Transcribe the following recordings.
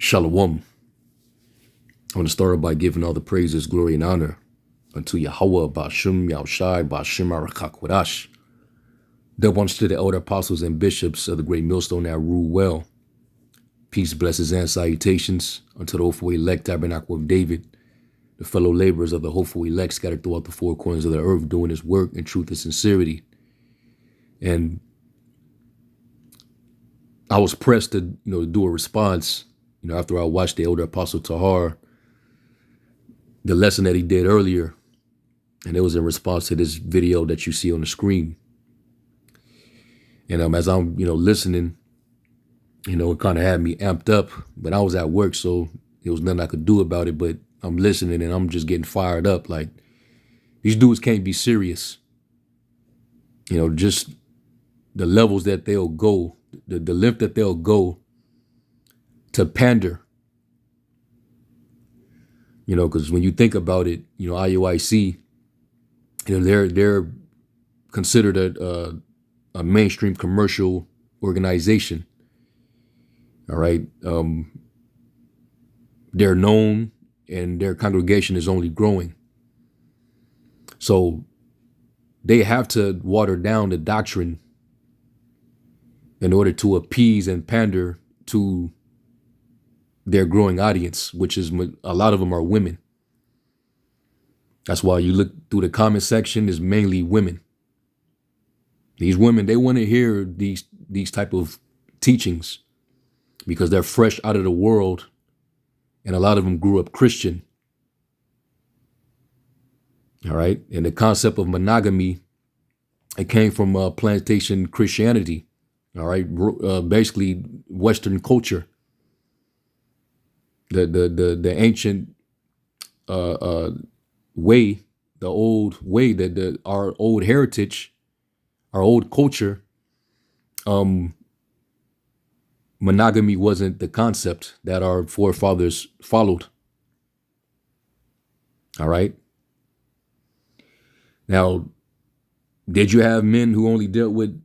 Shalom. I want to start by giving all the praises, glory, and honor unto Yahweh, Ba'ashim, Yahushai, Ba'ashim, Arachakwadash. That ones to the elder apostles and bishops of the great millstone that rule well. Peace, blessings, and salutations unto the hopeful elect tabernacle of David, the fellow laborers of the hopeful elect scattered throughout the four corners of the earth, doing his work in truth and sincerity. And I was pressed to, do a response, after I watched the elder apostle Tahar, the lesson that he did earlier, and it was in response to this video that you see on the screen. And as I'm, listening, it kind of had me amped up, but I was at work, so there was nothing I could do about it. But I'm listening and I'm just getting fired up. Like, these dudes can't be serious. Just the levels that they'll go, the length that they'll go to pander. Because when you think about it, IUIC, they're considered a mainstream commercial organization. All right. They're known and their congregation is only growing. So they have to water down the doctrine in order to appease and pander to their growing audience, which is a lot of them are women. That's why you look through the comment section, is mainly women. These women, they want to hear these type of teachings because they're fresh out of the world, and a lot of them grew up Christian. All right. And the concept of monogamy, it came from plantation Christianity. All right. Basically Western culture. The ancient way, the old way, that our old heritage, our old culture, monogamy wasn't the concept that our forefathers followed. All right. Now, did you have men who only dealt with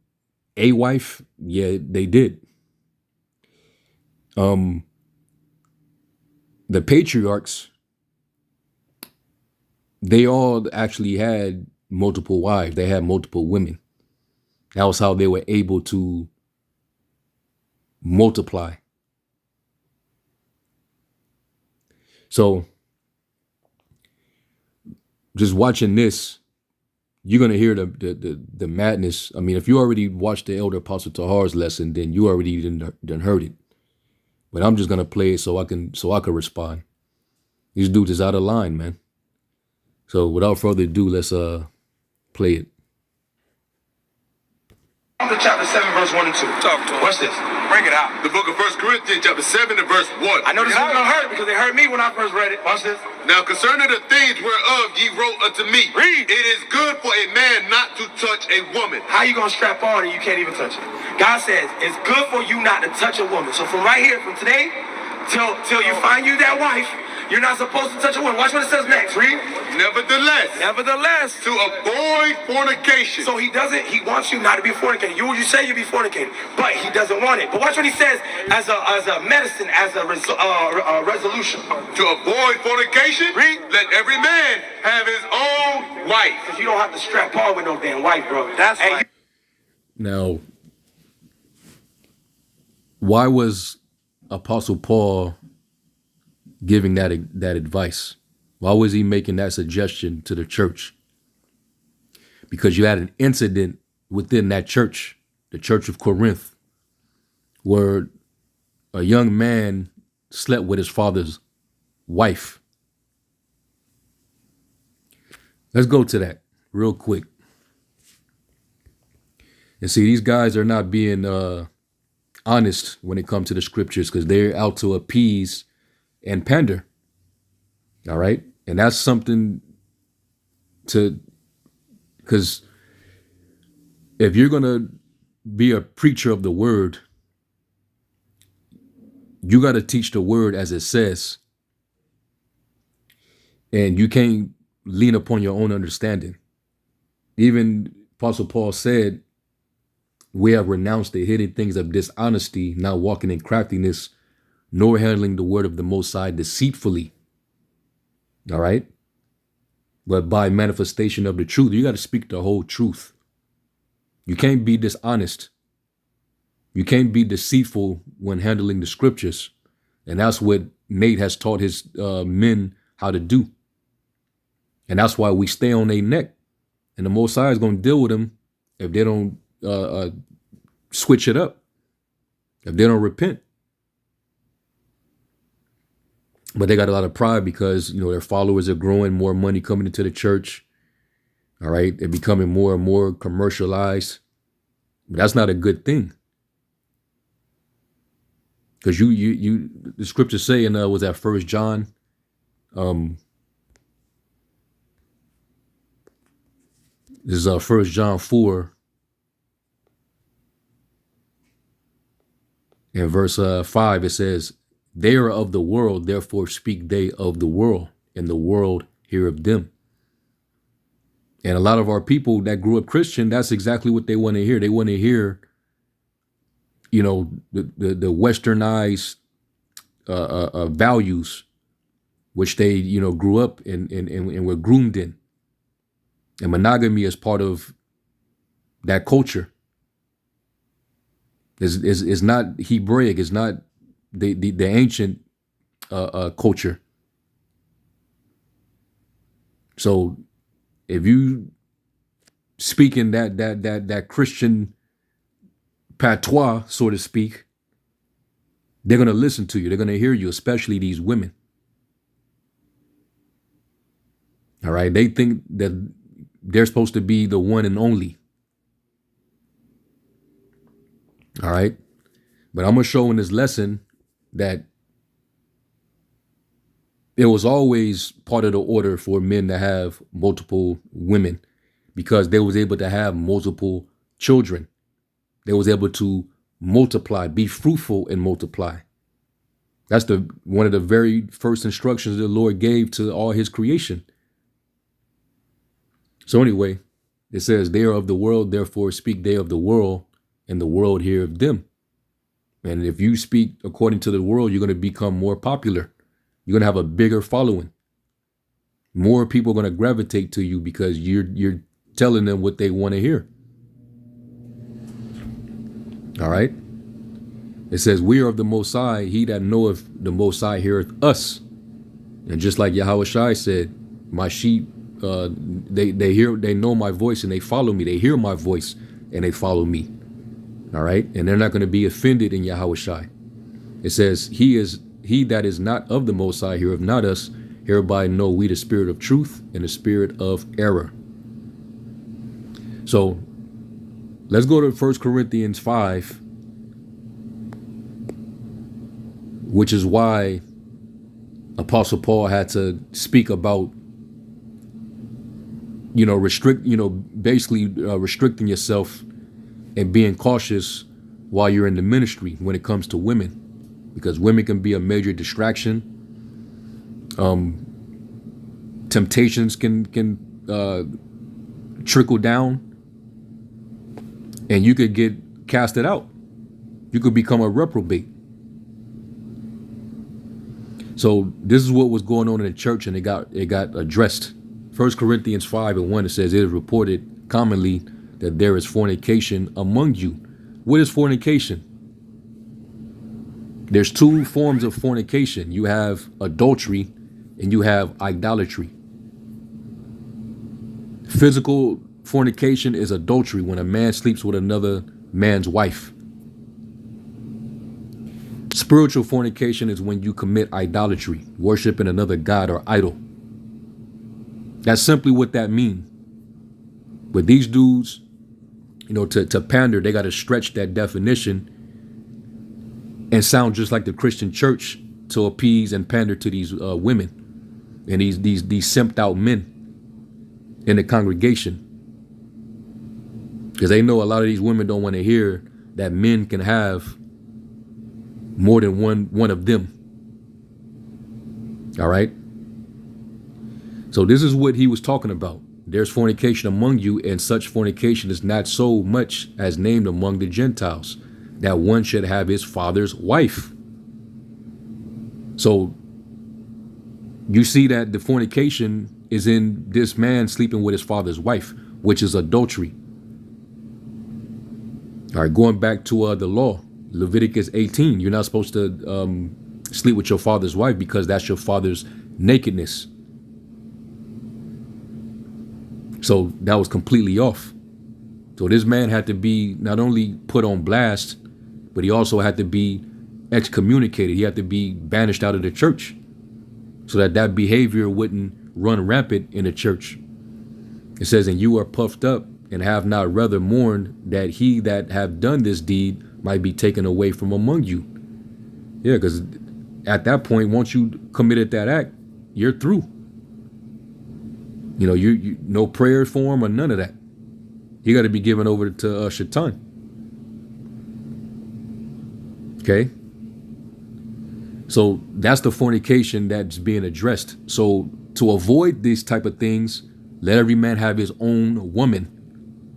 a wife? Yeah, they did. The patriarchs, they all actually had multiple wives. They had multiple women. That was how they were able to multiply. So just watching this, you're going to hear the madness. I mean, if you already watched the elder apostle Tahar's lesson, then you already done heard it. But I'm just going to play it so I can respond. These dudes is out of line, man. So without further ado, let's play it. Chapter 7, verse 1 and 2. Talk to him. Watch this. Bring it out. The book of 1 Corinthians, chapter 7 and verse 1. I know this is going to hurt because it hurt me when I first read it. Watch this. Now concerning the things whereof ye wrote unto me, Read. it is good for a man not to touch a woman. How you going to strap on and you can't even touch it? God says it's good for you not to touch a woman. So from right here, from today, till you find you that wife, you're not supposed to touch a woman. Watch what it says next. Read. Nevertheless, to avoid fornication. So he wants you not to be fornicating. You say you be fornicating, but he doesn't want it. But watch what he says as a medicine, as a resolution. To avoid fornication, Read. let every man have his own wife. Because you don't have to strap on with no damn wife, bro. That's And right. Now, why was Apostle Paul giving that advice? Why was he making that suggestion to the church? Because you had an incident within that church, the Church of Corinth, where a young man slept with his father's wife. Let's go to that real quick. And see, these guys are not being honest when it comes to the scriptures because they're out to appease and pander. All right. And that's something because if you're going to be a preacher of the word, you got to teach the word as it says. And you can't lean upon your own understanding. Even Apostle Paul said, we have renounced the hidden things of dishonesty, not walking in craftiness nor handling the word of the Most High deceitfully. All right? But by manifestation of the truth. You got to speak the whole truth. You can't be dishonest. You can't be deceitful when handling the scriptures. And that's what Nate has taught his men how to do. And that's why we stay on their neck. And the Most High is going to deal with them if they don't switch it up, if they don't repent. But they got a lot of pride because, their followers are growing, more money coming into the church. All right. They're becoming more and more commercialized. But that's not a good thing. Because the scriptures say in was that 1 John, this is 1 John 4 in verse 5. It says, they are of the world, therefore speak they of the world, and the world hear of them. And a lot of our people that grew up Christian, that's exactly what they want to hear. They want to hear, the westernized values, which they, grew up and were groomed in. And monogamy is part of that culture. It's not Hebraic. It's not the ancient culture. So if you speak in that Christian patois, so to speak, they're going to listen to you. They're going to hear you, especially these women. All right. They think that they're supposed to be the one and only. All right. But I'm going to show in this lesson that it was always part of the order for men to have multiple women because they was able to have multiple children. They was able to multiply, be fruitful and multiply. That's one of the very first instructions the Lord gave to all his creation. So anyway, it says, they are of the world, therefore speak they of the world, and the world hear of them. And if you speak according to the world, you're going to become more popular. You're going to have a bigger following. More people are going to gravitate to you because you're telling them what they want to hear. All right. It says, we are of the Most High. He that knoweth the Most High heareth us. And just like Yahushua said, my sheep, they know my voice and they follow me. They hear my voice and they follow me. All right. And they're not going to be offended in Yahushua. It says, he that is not of the Most High heareth not us. Hereby know we the spirit of truth and the spirit of error. So let's go to 1 Corinthians 5, which is why Apostle Paul had to speak about, restricting yourself and being cautious while you're in the ministry when it comes to women, because women can be a major distraction. Temptations can trickle down and you could get casted out. You could become a reprobate. So this is what was going on in the church, and it got addressed. 1 Corinthians 5:1, it says, it is reported commonly that there is fornication among you. What is fornication? There's two forms of fornication. You have adultery and you have idolatry. Physical fornication is adultery, when a man sleeps with another man's wife. Spiritual fornication is when you commit idolatry, worshiping another god or idol. That's simply what that means. But these dudes, to pander, they got to stretch that definition and sound just like the Christian church to appease and pander to these women and these simped out men in the congregation. Because they know a lot of these women don't want to hear that men can have more than one of them. All right. So this is what he was talking about. There's fornication among you, and such fornication is not so much as named among the Gentiles, that one should have his father's wife. So you see that the fornication is in this man sleeping with his father's wife, which is adultery. All right, going back to the law, Leviticus 18, you're not supposed to sleep with your father's wife because that's your father's nakedness. So that was completely off. So this man had to be not only put on blast, but he also had to be excommunicated. He had to be banished out of the church so that that behavior wouldn't run rampant in the church. It says, and you are puffed up and have not rather mourned that he that have done this deed might be taken away from among you. Yeah, because at that point, once you committed that act, you're through. You know, you no prayers for him or none of that. You got to be given over to Shaitan. Okay? So that's the fornication that's being addressed. So to avoid these type of things, let every man have his own woman.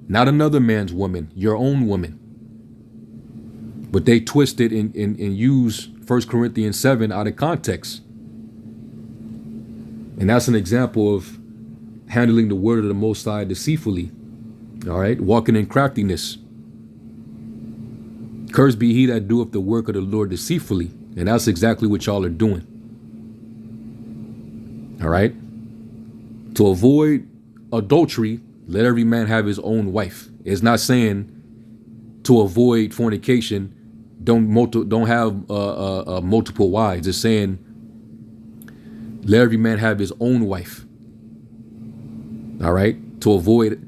Not another man's woman, your own woman. But they twist it and use 1 Corinthians 7 out of context. And that's an example of handling the word of the Most High deceitfully. All right, walking in craftiness. Cursed be he that doeth the work of the Lord deceitfully. And that's exactly what y'all are doing. All right. To avoid adultery, let every man have his own wife. It's not saying to avoid fornication, don't have multiple wives. It's saying let every man have his own wife. All right. To avoid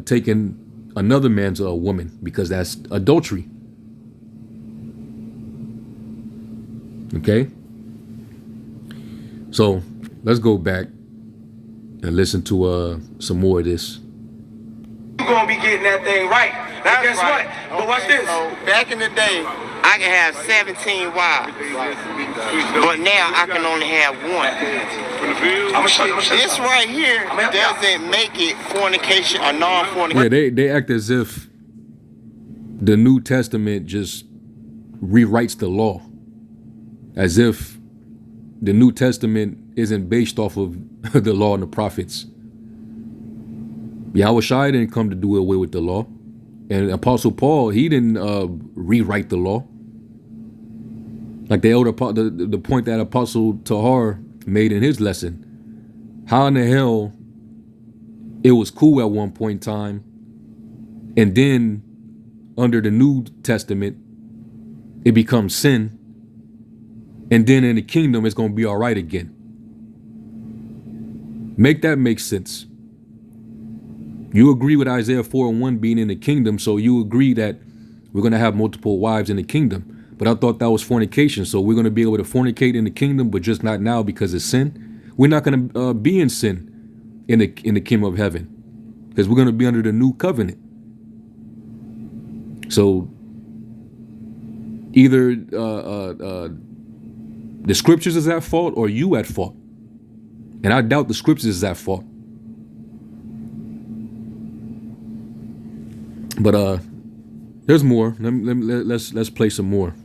taking another man's woman, because that's adultery. Okay. So let's go back and listen to some more of this. You're gonna be getting that thing right. Now guess what? But watch this. So back in the day, I could have 17 wives, but now I can only have one. I'm gonna show you. This right here doesn't make it fornication or non-fornication. Yeah, they act as if the New Testament just rewrites the law, as if the New Testament isn't based off of the law and the prophets. Yahushua didn't come to do away with the law. And Apostle Paul, he didn't rewrite the law. Like the point that Apostle Tahar made in his lesson. How in the hell it was cool at one point in time, and then under the New Testament, it becomes sin, and then in the kingdom, it's going to be all right again. Make that make sense. You agree with Isaiah 4:1 being in the kingdom, so you agree that we're going to have multiple wives in the kingdom. But I thought that was fornication, so we're going to be able to fornicate in the kingdom, but just not now because it's sin. We're not going to be in sin in the kingdom of heaven, because we're going to be under the new covenant. So either the scriptures is at fault or you at fault, and I doubt the scriptures is at fault. But there's more. Let's play some more.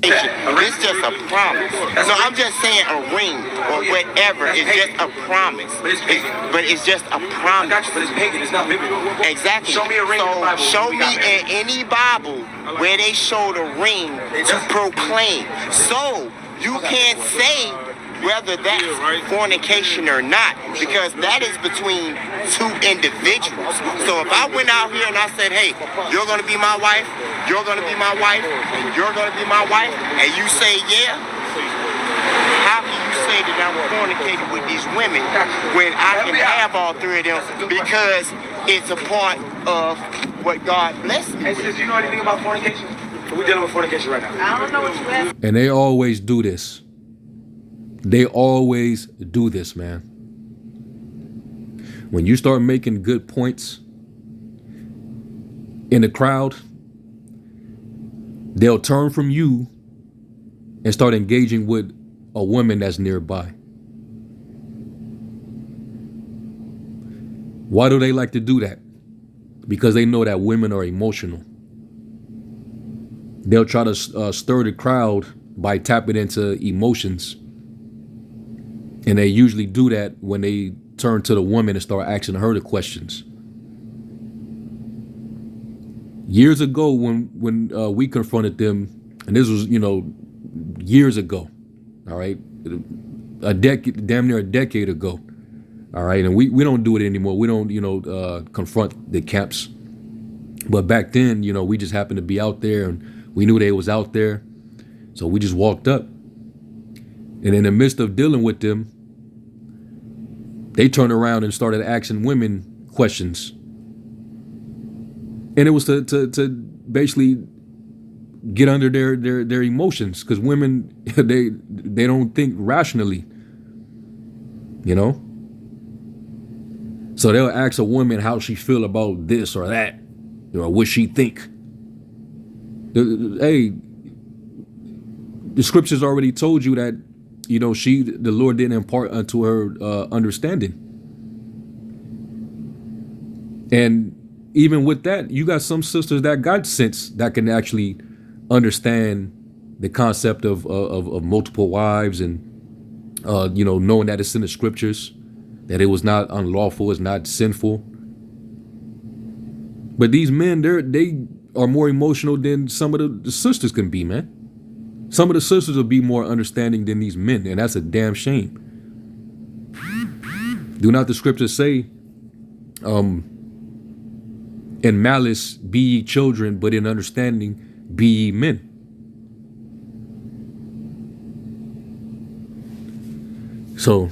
It's just a promise. So I'm just saying a ring or whatever is just a promise. But it's just a promise. I got you, but it's pagan. It's not biblical. Exactly. Show me a ring in the Bible. Show me in any Bible where they show the ring to proclaim. So you can't say whether that's fornication or not, because that is between two individuals. So if I went out here and I said, hey, you're going to be my wife, you're going to be my wife, and you're going to be my wife, and you say yeah, how can you say that I'm fornicating with these women when I can have all three of them, because it's a part of what God blessed me Hey, sis, do you know anything about fornication? We're dealing with fornication right now. I don't know what you asked. And they always do this. They always do this, man. When you start making good points in the crowd, they'll turn from you and start engaging with a woman that's nearby. Why do they like to do that? Because they know that women are emotional. They'll try to stir the crowd by tapping into emotions. And they usually do that when they turn to the woman and start asking her the questions. Years ago, when we confronted them, and this was, years ago, all right, damn near a decade ago, all right, and we don't do it anymore. We don't, confront the camps. But back then, we just happened to be out there, and we knew they was out there, so we just walked up. And in the midst of dealing with them, they turned around and started asking women questions. And it was to basically get under their emotions, because women, they don't think rationally, So they'll ask a woman how she feel about this or that, or what she think. The scriptures already told you that, the Lord didn't impart unto her understanding. And even with that, you got some sisters that got sense that can actually understand the concept of multiple wives, and knowing that it's in the scriptures, that it was not unlawful, it's not sinful. But these men, they are more emotional than some of the sisters can be, man. Some of the sisters will be more understanding than these men, and that's a damn shame. Do not the scriptures say, in malice be ye children, but in understanding be ye men? So,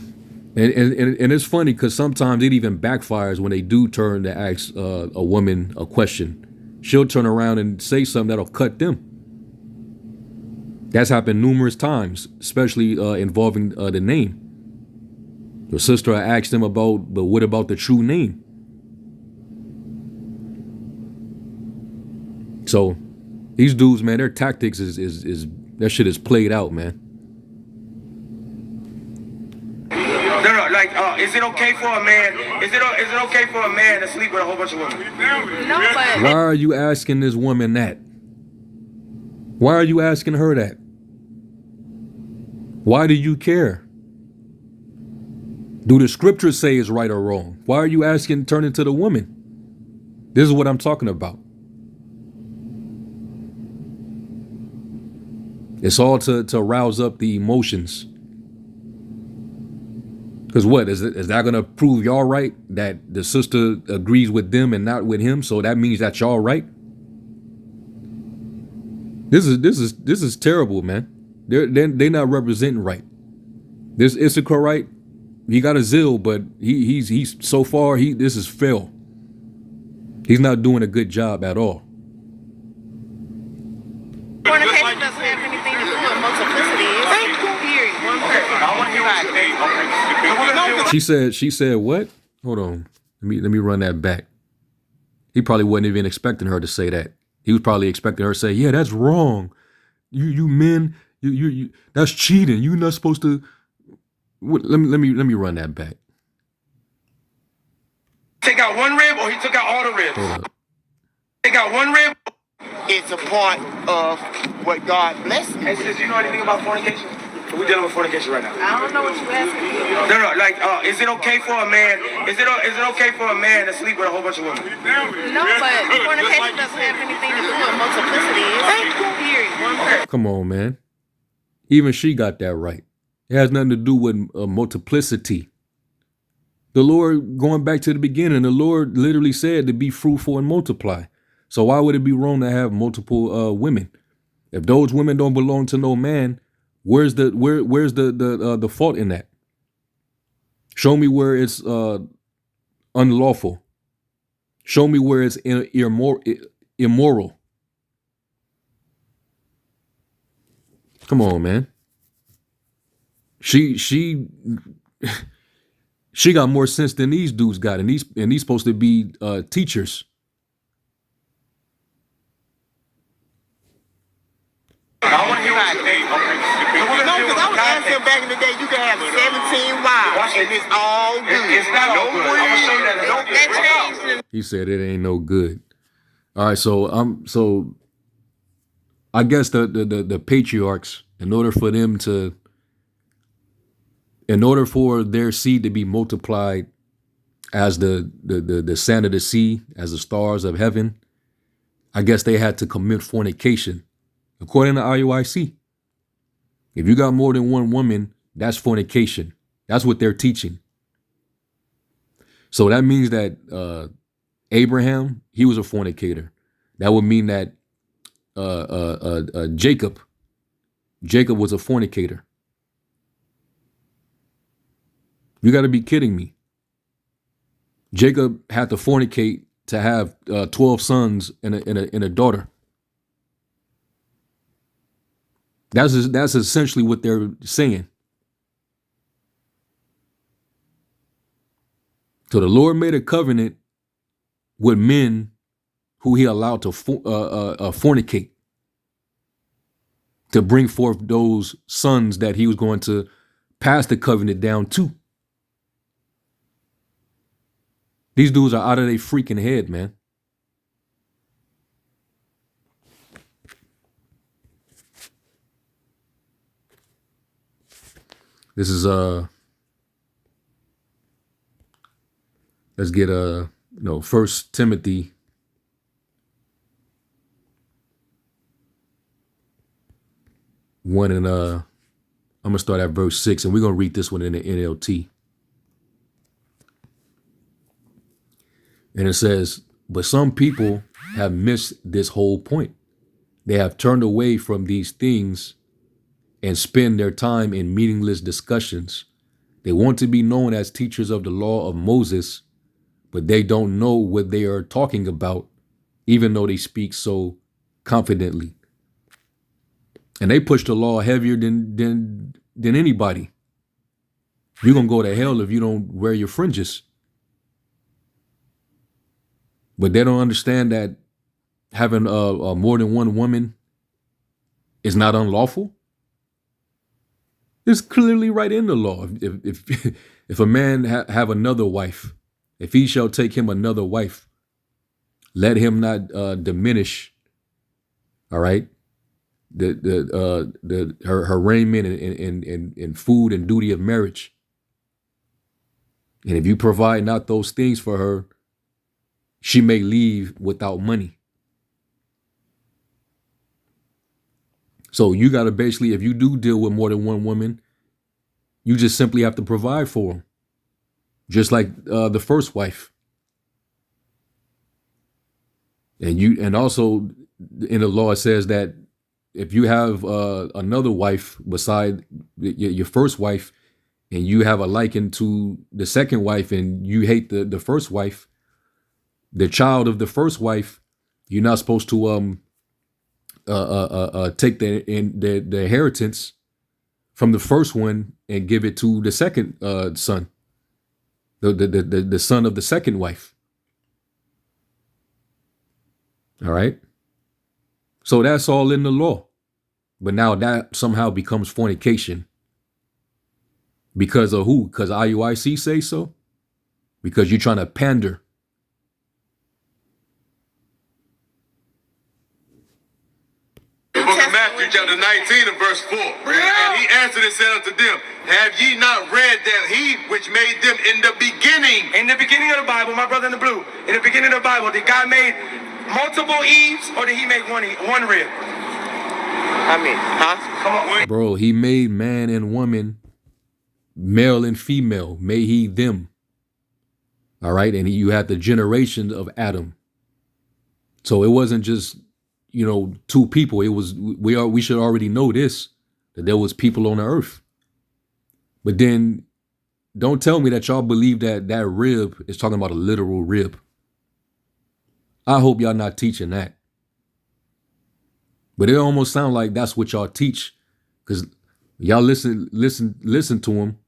and it's funny because sometimes it even backfires when they do turn to ask a woman a question. She'll turn around and say something that'll cut them. That's happened numerous times, especially involving the name. Your sister asked them about, but what about the true name? So these dudes, man, their tactics is that shit is played out, man. No, like, is it okay for a man? Is it okay for a man to sleep with a whole bunch of women? No, but Why are you asking this woman that? Why are you asking her that? Why do you care? Do the scriptures say it's right or wrong? Why are you asking, turning to the woman? This is what I'm talking about. It's all to rouse up the emotions. Because what, is that going to prove y'all right? That the sister agrees with them and not with him, so that means that y'all right? This is terrible, man. They're not representing right. This Issachar, right? He got a zeal, but he's so far, this is fail. He's not doing a good job at all. fornication doesn't have anything to do with multiplicity. It's period. One person. I want to hear what you say. Okay. She said what? Hold on. Let me run that back. He probably wasn't even expecting her to say that. He was probably expecting her to say, "Yeah, that's wrong. You men, you that's cheating. You're not supposed to." Let me run that back. Take out one rib, or he took out all the ribs? Hold up. Take out one rib. It's a part of what God blessed me. Hey, sis, do you know anything about fornication? We're dealing with fornication right now. I don't know what you're asking. No, like, is it okay for a man? Is it okay for a man to sleep with a whole bunch of women? No, but fornication doesn't have anything to do with multiplicity. It's period. One person. Come on, man. Even she got that right. It has nothing to do with multiplicity. The Lord, going back to the beginning, the Lord literally said to be fruitful and multiply. So why would it be wrong to have multiple women? If those women don't belong to no man, where's the fault in that? Show me where it's unlawful. Show me where it's immoral. Come on, man. She got more sense than these dudes got, and these supposed to be teachers. I want to hear what you say. Okay. No, because I was asking back in the day, you can have 17 wives, and it's all good. It's not all good. I'm gonna show you that. Don't that change. He said it ain't no good. All right, so I guess the patriarchs, in order for their seed to be multiplied as the sand of the sea, as the stars of heaven, I guess they had to commit fornication, according to IUIC. If you got more than one woman, that's fornication. That's what they're teaching. So that means that Abraham, he was a fornicator. That would mean that Jacob was a fornicator. You got to be kidding me. Jacob had to fornicate to have 12 sons and a daughter. That's essentially what they're saying. So the Lord made a covenant with men who he allowed to fornicate, to bring forth those sons that he was going to pass the covenant down to. These dudes are out of their freaking head, man. This is let's get 1 Timothy 1 and I'm gonna start at verse 6, and we're gonna read this one in the NLT. And it says, but some people have missed this whole point. They have turned away from these things and spend their time in meaningless discussions. They want to be known as teachers of the law of Moses, but they don't know what they are talking about, even though they speak so confidently. And they push the law heavier than anybody. You're gonna go to hell if you don't wear your fringes. But they don't understand that having more than one woman is not unlawful. It's clearly right in the law. If a man have another wife, if he shall take him another wife, let him not diminish. All right, her raiment and food and duty of marriage. And if you provide not those things for her, she may leave without money. So you got to basically, if you do deal with more than one woman, you just simply have to provide for them. Just like the first wife. And also in the law, it says that if you have another wife beside your first wife, and you have a liking to the second wife and you hate the first wife, the child of the first wife, you're not supposed to take the inheritance from the first one and give it to the second son, the son of the second wife. All right. So that's all in the law. But now that somehow becomes fornication. Because of who? Because IUIC say so? Because you're trying to pander. The book of Matthew, chapter 19 and verse 4. And he answered and said unto them, have ye not read that he which made them in the beginning? In the beginning of the Bible, my brother in the blue, in the beginning of the Bible, did God make multiple Eves or did he make one rib? I mean, huh? Come on. Bro, he made man and woman, male and female, made he them. All right. And you had the generations of Adam. So it wasn't just, two people. It was, we should already know this, that there was people on the earth. But then don't tell me that y'all believe that rib is talking about a literal rib. I hope y'all not teaching that. But it almost sounds like that's what y'all teach, because y'all listen to him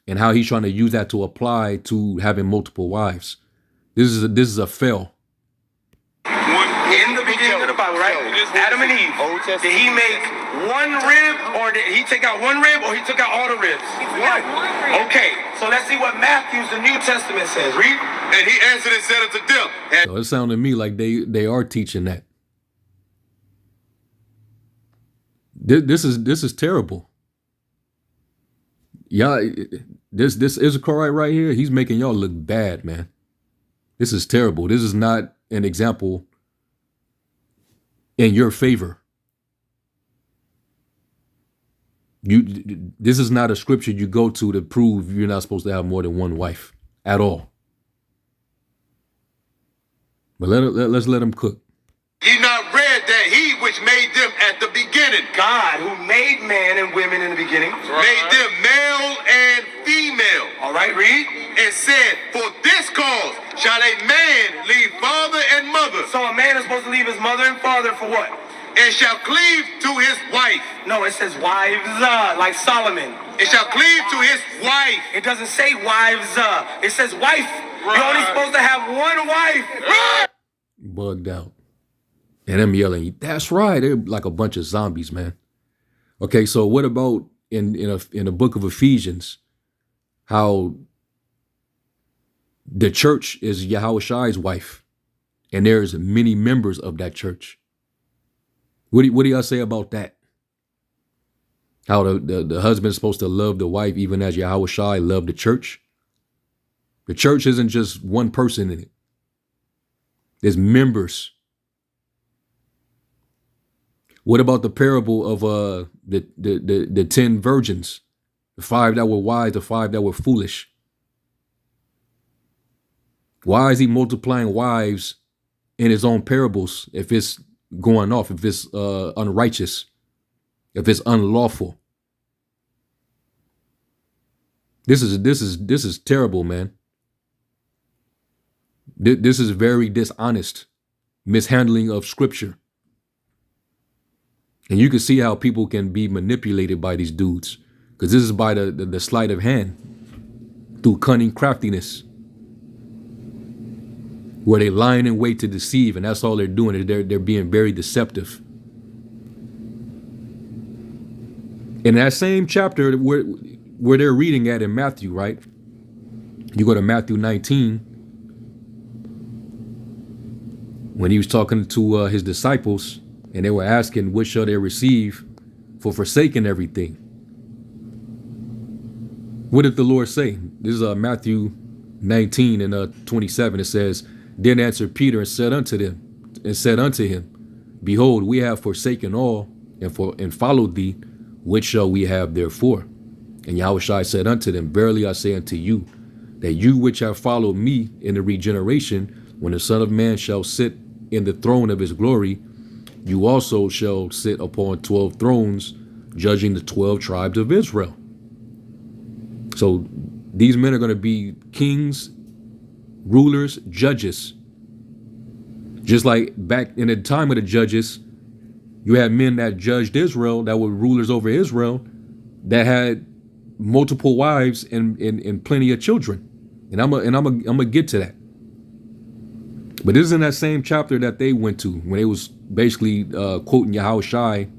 and how he's trying to use that to apply to having multiple wives. This is a fail. In the beginning of the Bible, right? Adam and Eve. Did he make one rib or did he take out one rib or he took out all the ribs? One. Okay, so let's see what Matthew's, the New Testament says. Read. And he answered and said unto them, So it sounded to me like they are teaching that. This is terrible. Y'all, this Issachar right here, he's making y'all look bad, man. This is terrible. This is not an example in your favor. This is not a scripture you go to prove you're not supposed to have more than one wife at all. But let's let him cook. Ye not read that he which made them at the beginning, God, who made man and women in the beginning, made them male and female. all right, read. And said, for this cause shall a man leave father and mother, So a man is supposed to leave his mother and father for what? and shall cleave to his wife. No, it says wives, like Solomon. And shall cleave to his wife. It doesn't say wives, it says wife. You're only supposed to have one wife. Bugged out. And them yelling, that's right. They're like a bunch of zombies, man. Okay, so what about in the book of Ephesians, how the church is Yahushai's wife, and there's many members of that church. What do y'all say about that? How the husband is supposed to love the wife even as Yahushai loved the church? The church isn't just one person in it. There's members. What about the parable of the 10 virgins? The 5 that were wise, the 5 that were foolish. Why is he multiplying wives in his own parables if it's going off, if it's unrighteous, if it's unlawful? This is terrible, man. This is very dishonest mishandling of scripture. And you can see how people can be manipulated by these dudes, because this is by the sleight of hand, through cunning craftiness, where they lying in wait to deceive, and that's all they're doing. They're being very deceptive. In that same chapter where they're reading at in Matthew, right? You go to Matthew 19, when he was talking to his disciples, and they were asking, what shall they receive for forsaking everything? What did the Lord say? This is Matthew 19 and 27. It says, then answered Peter and said unto him, behold, we have forsaken all and followed thee. Which shall we have therefore? And Yahushua said unto them, verily I say unto you, that you which have followed me in the regeneration, when the Son of Man shall sit in the throne of his glory, you also shall sit upon 12 thrones, judging the 12 tribes of Israel. So these men are going to be kings, rulers, judges. Just like back in the time of the judges, you had men that judged Israel, that were rulers over Israel, that had multiple wives and plenty of children. And I'm gonna get to that. But this is in that same chapter that they went to when they was basically quoting Yahushai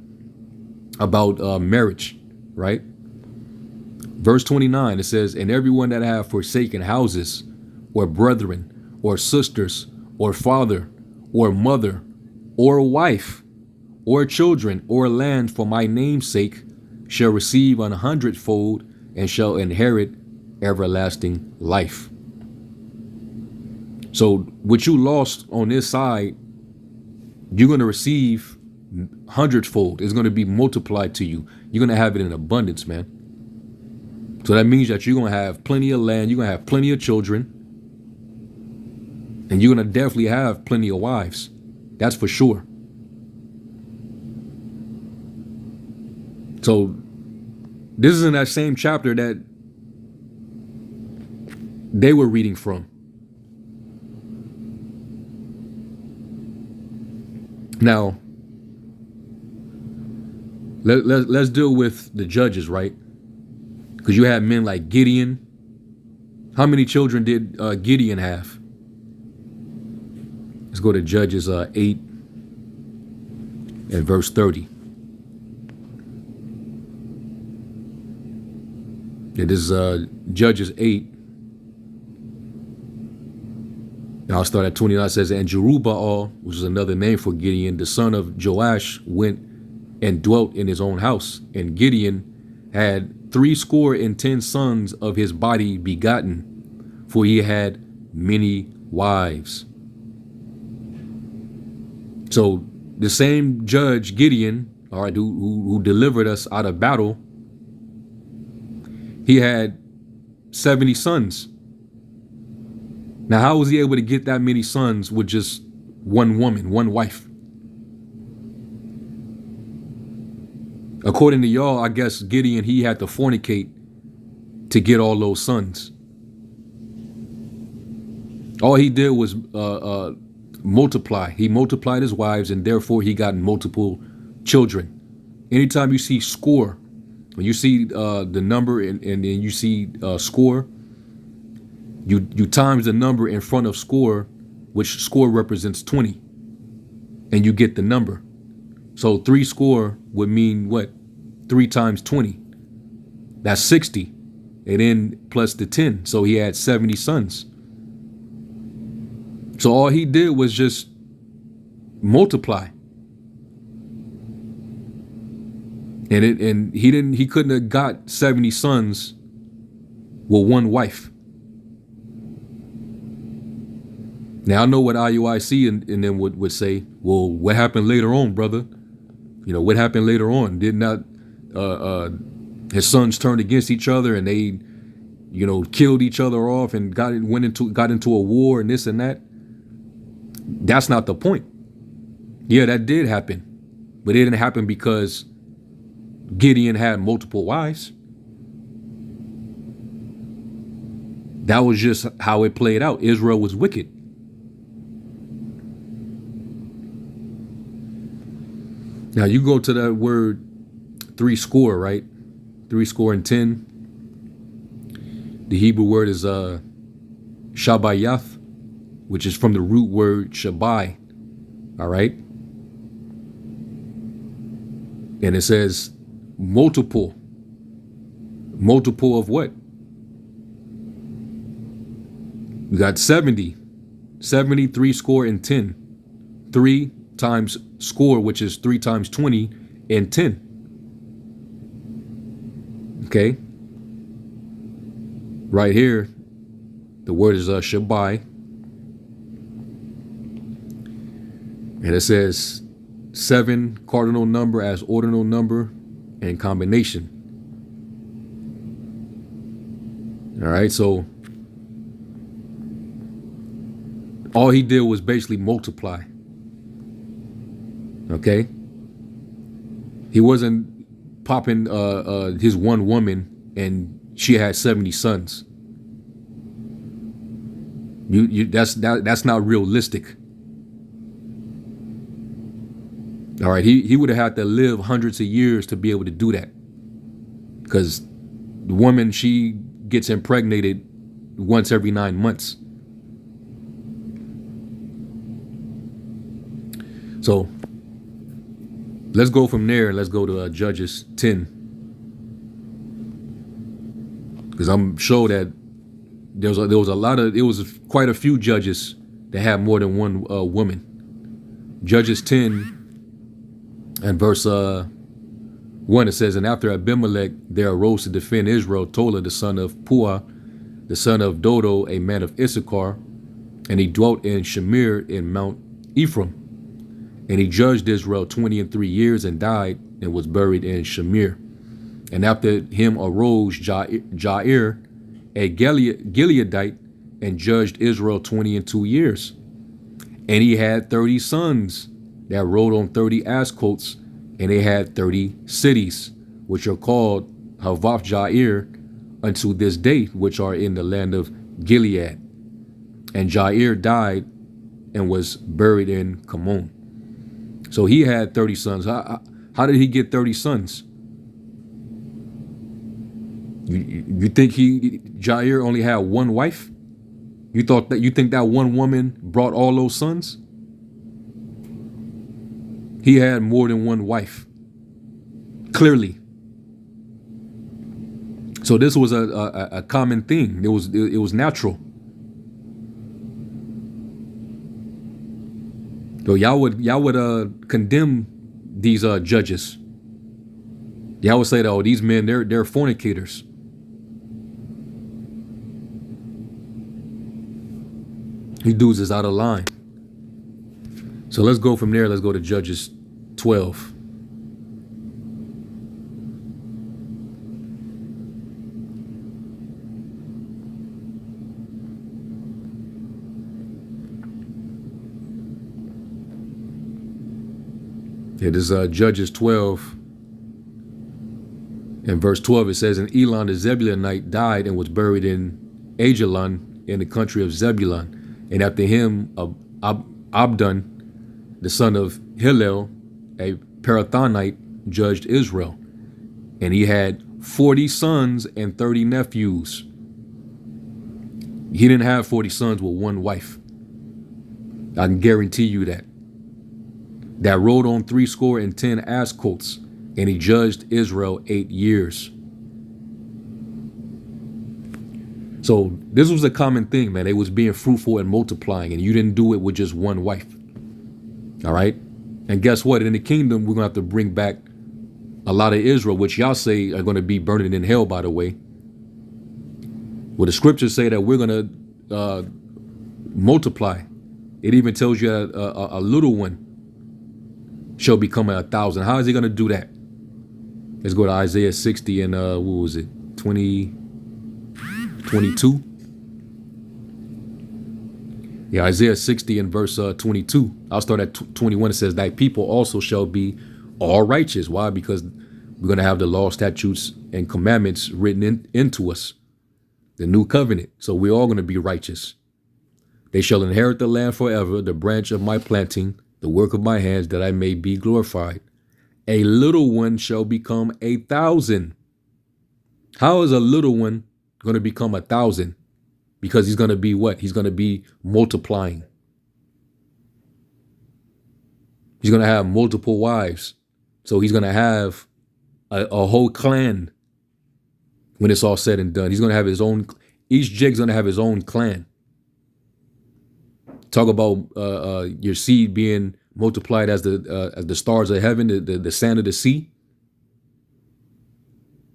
about marriage, right? Verse 29, it says, and everyone that have forsaken houses, or brethren, or sisters, or father, or mother, or wife, or children, or land for my name's sake, shall receive 100-fold, and shall inherit everlasting life. So what you lost on this side, you're going to receive 100-fold. It's going to be multiplied to you. You're going to have it in abundance, man. So that means that you're going to have plenty of land. You're going to have plenty of children. And you're going to definitely have plenty of wives. That's for sure. So this is in that same chapter that they were reading from. Now, let's deal with the judges, right? Because you have men like Gideon. How many children did Gideon have? Let's go to Judges 8 and verse 30. It is Judges 8. And I'll start at 29. It says, and Jerubbaal, which is another name for Gideon, the son of Joash, went and dwelt in his own house. And Gideon had 70 sons of his body begotten, for he had many wives. So the same judge Gideon, all right, who delivered us out of battle, he had 70 sons. Now, how was he able to get that many sons with just one woman, one wife? According to y'all, I guess Gideon, he had to fornicate to get all those sons. All he did was multiply. He multiplied his wives, and therefore he got multiple children. Anytime you see score, when you see the number and then you see score, you times the number in front of score, which score represents 20, and you get the number. So 3 score would mean what? 3 times 20. That's 60. And then plus the 10. So he had 70 sons. So all he did was just multiply. And he couldn't have got 70 sons with one wife. Now I know what IUIC and then would say, well, what happened later on, brother? You know, what happened later on? Did not his sons turned against each other and they, you know, killed each other off and got into a war and this and that? That's not the point. Yeah, that did happen, but it didn't happen because Gideon had multiple wives. That was just how it played out. Israel was wicked. Now you go to that word 3 score, right? 3 score and 10. The Hebrew word is shabayath, which is from the root word shabai. All right. And it says multiple. Multiple of what? We got 70. 70, 3 score and 10. 3 times score, which is 3 times 20, and 10. Okay. Right here, the word is shabai. And it says 7 cardinal number as ordinal number and combination. All right, so all he did was basically multiply. Okay? He wasn't popping his one woman and she had 70 sons. That's not realistic. All right, he would have had to live hundreds of years to be able to do that, because the woman, she gets impregnated once every 9 months. So let's go from there. Let's go to Judges 10, because I'm sure that there was quite a few judges that had more than one woman. Judges 10 and verse 1, it says, and after Abimelech there arose to defend Israel Tola, the son of Puah, the son of Dodo, a man of Issachar, and he dwelt in Shamir in Mount Ephraim. And he judged Israel 23 years and died and was buried in Shamir. And after him arose Jair, a Gileadite, and judged Israel 22 years. And he had 30 sons that rode on 30 ass colts, and they had 30 cities, which are called Havoth Jair unto this day, which are in the land of Gilead. And Jair died and was buried in Kamon. So he had 30 sons. How did he get 30 sons? You think Jair only had one wife? You think that one woman brought all those sons? He had more than one wife. Clearly. So this was a common thing. It was natural. So y'all would condemn these judges. Y'all would say that, oh, these men, they're fornicators. These dudes is out of line. So let's go from there. Let's go to Judges 12. It is Judges 12. In verse 12, it says, And Elon the Zebulunite died and was buried in Ajalon in the country of Zebulun. And after him, Abdon, the son of Hillel, a Parathonite, judged Israel. And he had 40 sons and 30 nephews. He didn't have 40 sons with one wife. I can guarantee you that. That rode on 70 ass colts, and he judged Israel 8 years. So this was a common thing, man. They was being fruitful and multiplying, and you didn't do it with just one wife. All right? And guess what? In the kingdom, we're going to have to bring back a lot of Israel, which y'all say are going to be burning in hell, by the way. Well, the scriptures say that we're going to multiply. It even tells you a little one shall become 1,000. How is he going to do that? Let's go to Isaiah 60 and what was it? 22. Yeah, Isaiah 60 and verse 22. I'll start at 21. It says, Thy people also shall be all righteous. Why? Because we're going to have the law, statutes, and commandments written into us. The new covenant. So we're all going to be righteous. They shall inherit the land forever, the branch of my planting, the work of my hands, that I may be glorified. A little one shall become 1,000. How is a little one going to become 1,000? Because he's going to be what? He's going to be multiplying. He's going to have multiple wives. So he's going to have a whole clan when it's all said and done. He's going to have his own, each jig's going to have his own clan. Talk about your seed being multiplied as the stars of heaven, the sand of the sea.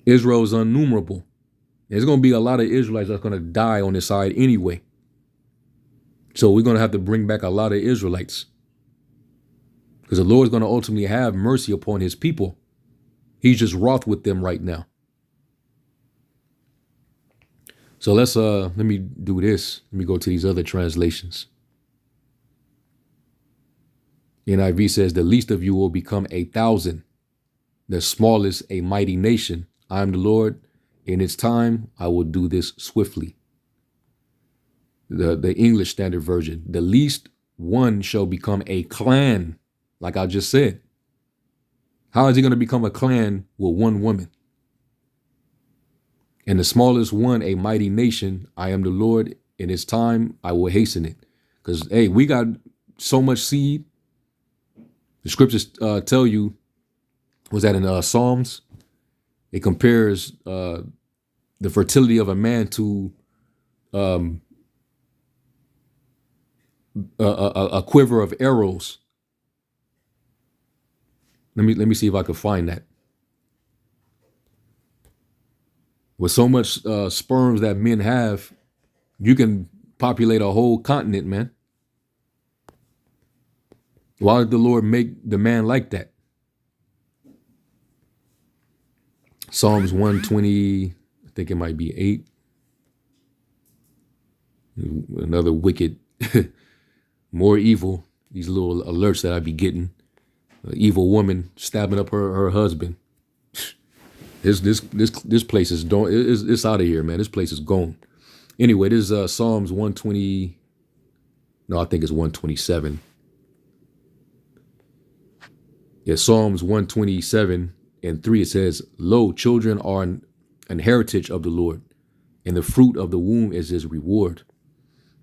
Israel is innumerable. There's going to be a lot of Israelites that's going to die on this side anyway. So we're going to have to bring back a lot of Israelites. Because the Lord is going to ultimately have mercy upon his people. He's just wroth with them right now. So let me do this. Let me go to these other translations. NIV says, the least of you will become 1,000, the smallest a mighty nation. I am the Lord. In its time, I will do this swiftly. The English Standard Version, the least one shall become a clan, like I just said. How is he going to become a clan with one woman? And the smallest one, a mighty nation. I am the Lord. In its time, I will hasten it. Because, hey, we got so much seed. The scriptures tell you, was that in Psalms? It compares the fertility of a man to a quiver of arrows. Let me see if I can find that. With so much sperms that men have, you can populate a whole continent, man. Why did the Lord make the man like that? Psalms 120, I think it might be 8. Another wicked, more evil. These little alerts that I be getting. An evil woman stabbing up her husband. This place is it's out of here, man. This place is gone. Anyway, this is Psalms 120. No, I think it's 127. Yeah, Psalms 127 and 3, it says, Lo, children are an heritage of the Lord, and the fruit of the womb is his reward.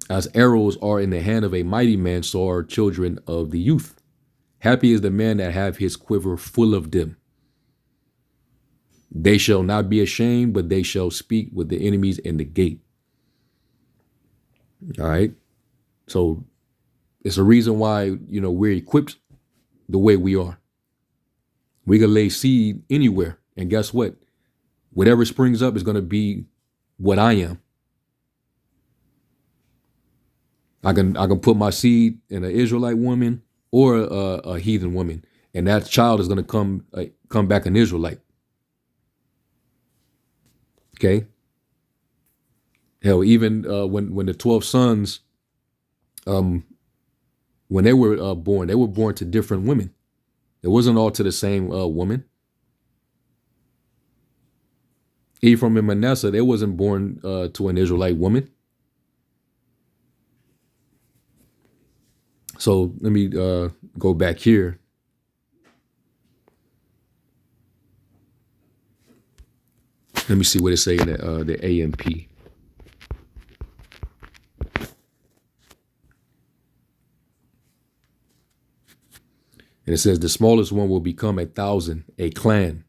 As arrows are in the hand of a mighty man, so are children of the youth. Happy is the man that have his quiver full of them. They shall not be ashamed, but they shall speak with the enemies in the gate. All right. So it's a reason why, we're equipped the way we are. We can lay seed anywhere. And guess what? Whatever springs up is going to be what I am. I can put my seed in an Israelite woman or a heathen woman, and that child is going to come back an Israelite. Okay. Hell, even when the 12 sons, when they were born to different women. It wasn't all to the same woman. Ephraim and Manasseh, they wasn't born to an Israelite woman. So let me go back here. Let me see what it say in the AMP. And it says, the smallest one will become 1,000, a clan,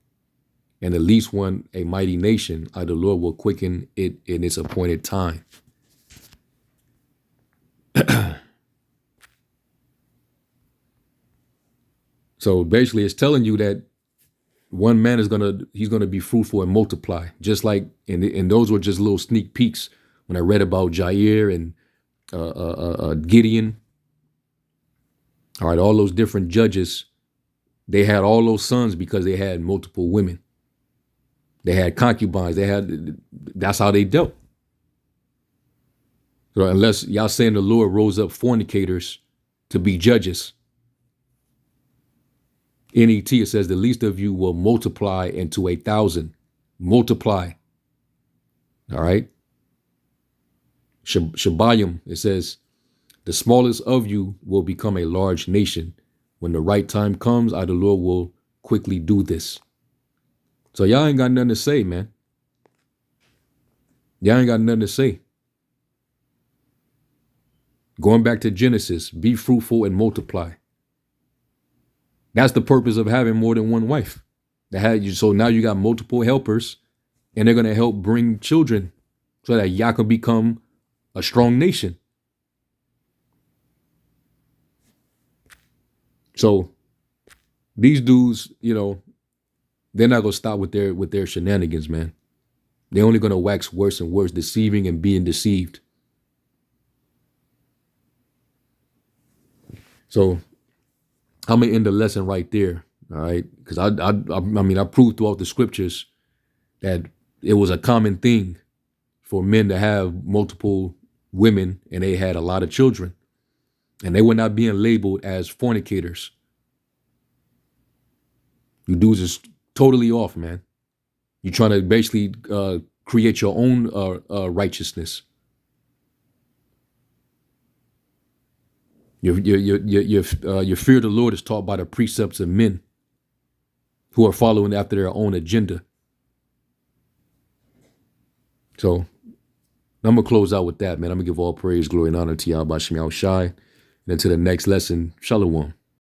and the least one a mighty nation. The Lord will quicken it in its appointed time. So basically, it's telling you that one man he's gonna be fruitful and multiply. Just like, and those were just little sneak peeks when I read about Jair and Gideon. All right, all those different judges, they had all those sons because they had multiple women. They had concubines. That's how they dealt. So unless y'all saying the Lord rose up fornicators to be judges. NET, it says the least of you will multiply into 1,000. Multiply. All right. Shabayim, it says, the smallest of you will become a large nation. When the right time comes, the Lord will quickly do this. So y'all ain't got nothing to say, man. Y'all ain't got nothing to say. Going back to Genesis, be fruitful and multiply. That's the purpose of having more than one wife. So now you got multiple helpers, and they're going to help bring children so that y'all can become a strong nation. So these dudes, they're not gonna stop with their shenanigans, man. They're only gonna wax worse and worse, deceiving and being deceived. So I'm gonna end the lesson right there, all right? Because I proved throughout the scriptures that it was a common thing for men to have multiple women, and they had a lot of children. And they were not being labeled as fornicators. You dudes is totally off, man. You're trying to basically create your own righteousness. Your fear of the Lord is taught by the precepts of men who are following after their own agenda. So I'm going to close out with that, man. I'm going to give all praise, glory, and honor to Yahweh Shem Shai. And then to the next lesson, Shalom.